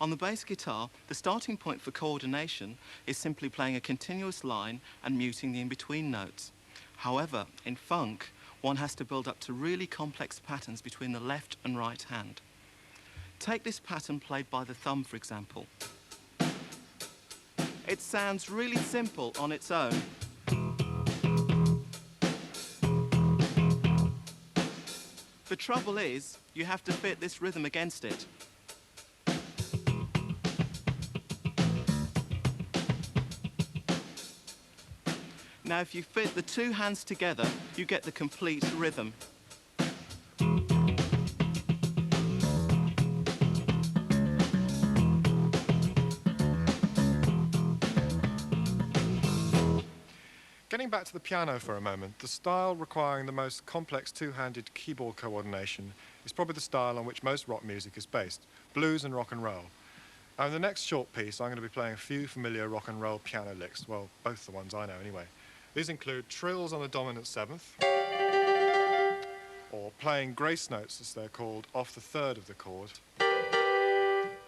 On the bass guitar, the starting point for coordination is simply playing a continuous line and muting the in-between notes. However, in funk, one has to build up to really complex patterns between the left and right hand. Take this pattern played by the thumb, for example. It sounds really simple on its own. The trouble is, you have to fit this rhythm against it. Now, if you fit the two hands together, you get the complete rhythm. Getting back to the piano for a moment, the style requiring the most complex two-handed keyboard coordination is probably the style on which most rock music is based, blues and rock and roll. Now, in the next short piece, I'm going to be playing a few familiar rock and roll piano licks, well, both the ones I know anyway. These include trills on the dominant seventh, or playing grace notes, as they're called, off the third of the chord,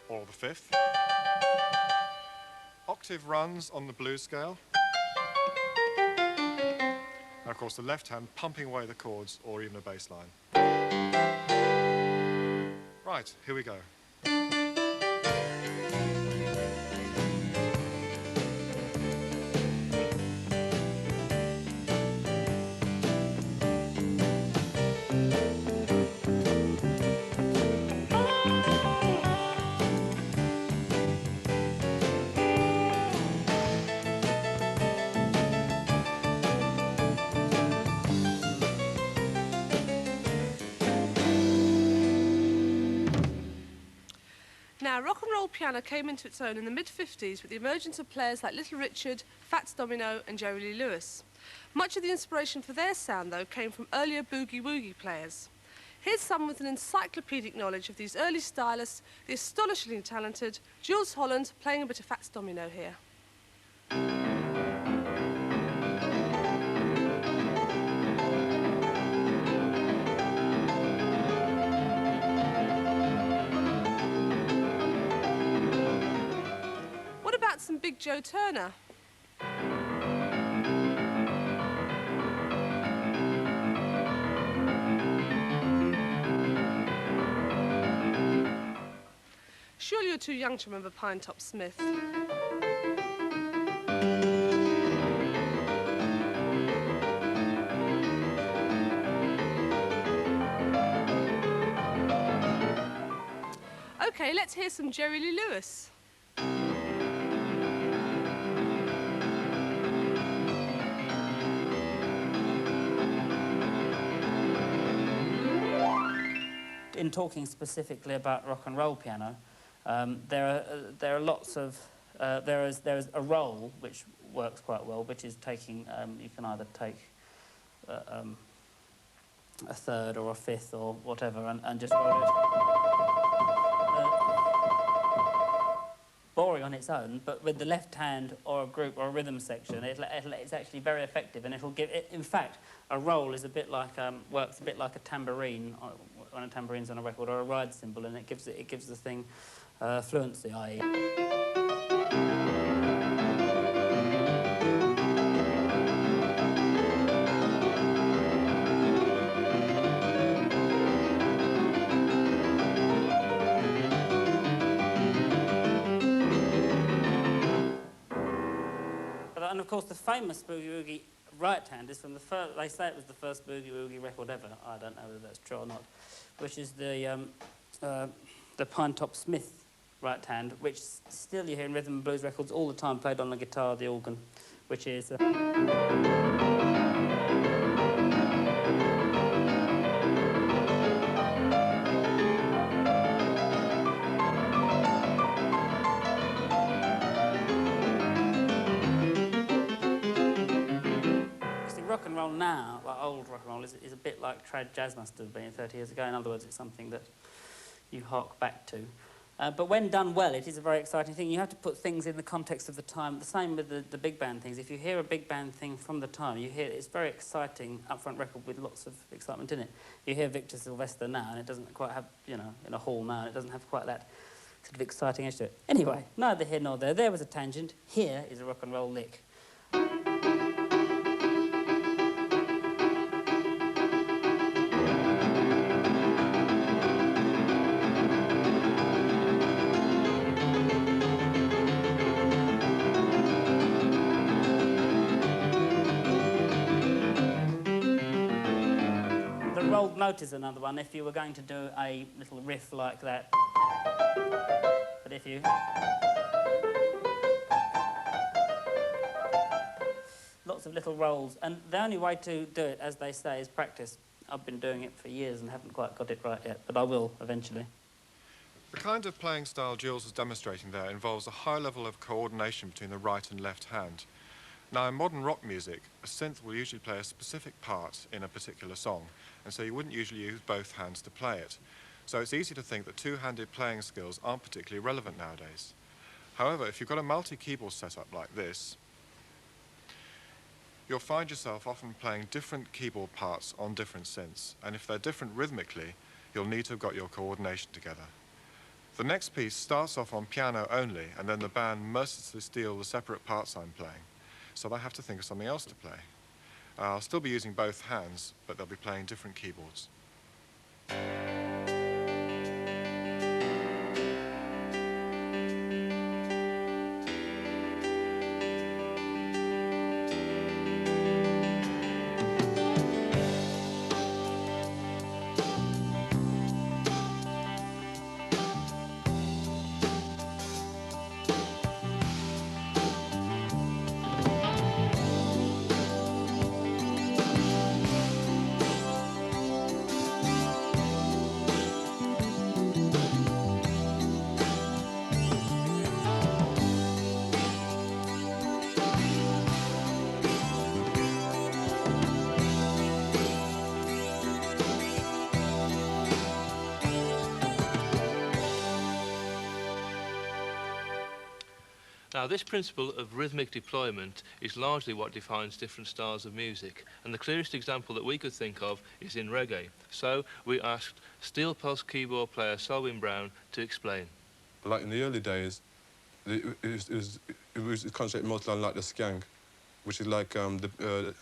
or the fifth, octave runs on the blues scale, and of course the left hand pumping away the chords or even a bass line. Right, here we go. Now, rock and roll piano came into its own in the mid-50s with the emergence of players like Little Richard, Fats Domino and Jerry Lee Lewis. Much of the inspiration for their sound, though, came from earlier boogie-woogie players. Here's someone with an encyclopedic knowledge of these early stylists, the astonishingly talented Jules Holland, playing a bit of Fats Domino here. Some Big Joe Turner. Surely you're too young to remember Pine Top Smith. Okay, let's hear some Jerry Lee Lewis. In talking specifically about rock and roll piano, there are lots of there is a roll which works quite well, which is taking you can either take a third or a fifth or whatever and just roll it. Boring on its own, but with the left hand or a group or a rhythm section, it's actually very effective, and it'll give it. In fact, a roll is a bit like works a bit like a tambourine when a tambourine's on a record, or a ride cymbal, and it gives the thing fluency, i.e. And of course, the famous boogie-woogie right hand is from the first. They say it was the first boogie-woogie record ever. I don't know whether that's true or not. Which is the Pine Top Smith right hand, which still you hear in rhythm and blues records all the time, played on the guitar, the organ, which is. Rock and roll now, like old rock and roll, is a bit like trad jazz must have been 30 years ago. In other words, it's something that you hark back to. But when done well, it is a very exciting thing. You have to put things in the context of the time. The same with the big band things. If you hear a big band thing from the time, you hear it's very exciting upfront record with lots of excitement in it. You hear Victor Sylvester now, and it doesn't quite have, you know, in a hall now, it doesn't have quite that sort of exciting edge to it. Anyway, neither here nor there. There was a tangent. Here is a rock and roll lick. The rolled note is another one if you were going to do a little riff like that. But if you... Lots of little rolls. And the only way to do it, as they say, is practice. I've been doing it for years and haven't quite got it right yet, but I will eventually. The kind of playing style Jules was demonstrating there involves a high level of coordination between the right and left hand. Now, in modern rock music, a synth will usually play a specific part in a particular song, and so you wouldn't usually use both hands to play it. So it's easy to think that two-handed playing skills aren't particularly relevant nowadays. However, if you've got a multi-keyboard setup like this, you'll find yourself often playing different keyboard parts on different synths, and if they're different rhythmically, you'll need to have got your coordination together. The next piece starts off on piano only, and then the band mercilessly steal the separate parts I'm playing, so they have to think of something else to play. I'll still be using both hands, but they'll be playing different keyboards. Now, this principle of rhythmic deployment is largely what defines different styles of music, and the clearest example that we could think of is in reggae. So we asked steel pulse keyboard player SELWYN Brown to explain. Like in the early days, it was concentrated mostly on like the skank, which is like the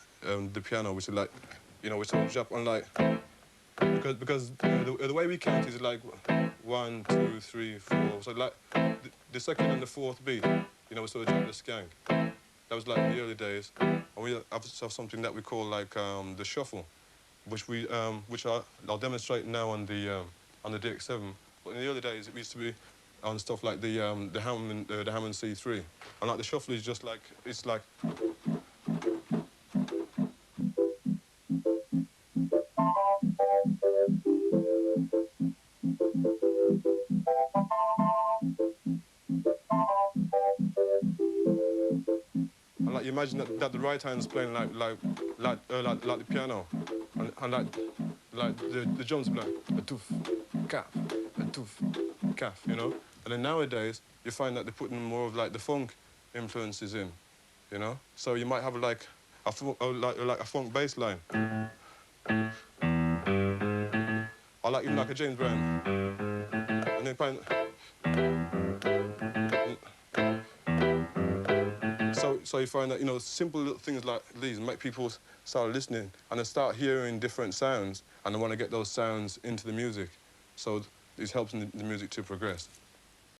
piano, which is like, you know, which is up on like, because the way we count is like 1, 2, 3, 4. So like the second and the fourth beat, you know, we sort of jump the skank. That was like the early days. And we have something that we call like the shuffle, which I'll demonstrate now on the DX7. But in the early days, it used to be on stuff like the Hammond C3. And like the shuffle is just like, it's like. And like you imagine that the right hand's playing like the piano, and like the drums play a toof, calf, a toof, calf, you know. And then nowadays you find that they're putting more of like the funk influences in, you know. So you might have like a funk bass line, or like even like a James Brown, and then find. So you find that, you know, simple little things like these make people start listening and they start hearing different sounds and they want to get those sounds into the music. So this helps the music to progress.